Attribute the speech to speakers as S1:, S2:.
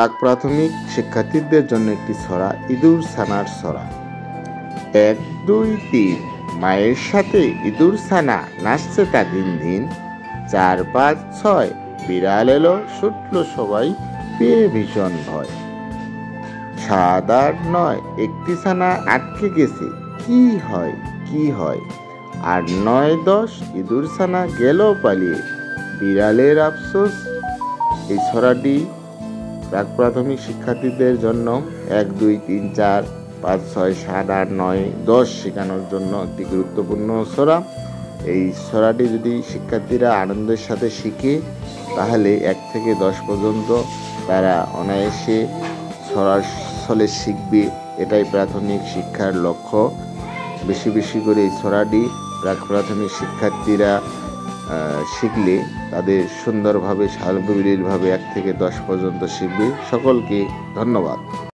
S1: প্রাক প্রাথমিক শিক্ষার্থীদের জন্য একটি ছড়া, ইঁদুর ছানার ছড়া। 1, 2, 3 মায়ের সাথে ইঁদুর ছানা নাচছে তা দিন দিন। 4, 5, 6 বিড়াল এলো, ছুটল সবাই পেয়ে ভীষণ ভয়। 7, 8, 9 একটি ছানা আটকে গেছে, কি হয় কি হয়। 8, 9, 10 ইঁদুর ছানা গেল পালিয়ে, বিড়ালের আফসোস। এই ছড়াটি প্রাক প্রাথমিক শিক্ষার্থীদের জন্য 1, 2, 3, 4, 5, 6, 7, 8, 9, 10 শেখানোর জন্য একটি গুরুত্বপূর্ণ ছড়া। এই ছড়াটি যদি শিক্ষার্থীরা আনন্দের সাথে শিখে, তাহলে 1 থেকে 10 পর্যন্ত তারা অনায়াসে ছড়ার ছলে শিখবে। এটাই প্রাথমিক শিক্ষার লক্ষ্য। বেশি বেশি করে এই ছড়াটি প্রাক প্রাথমিক শিক্ষার্থীরা শিখলে তাদের সুন্দরভাবে সাবলীলভাবে 1 থেকে 10 পর্যন্ত শিখবে। সকলকে ধন্যবাদ।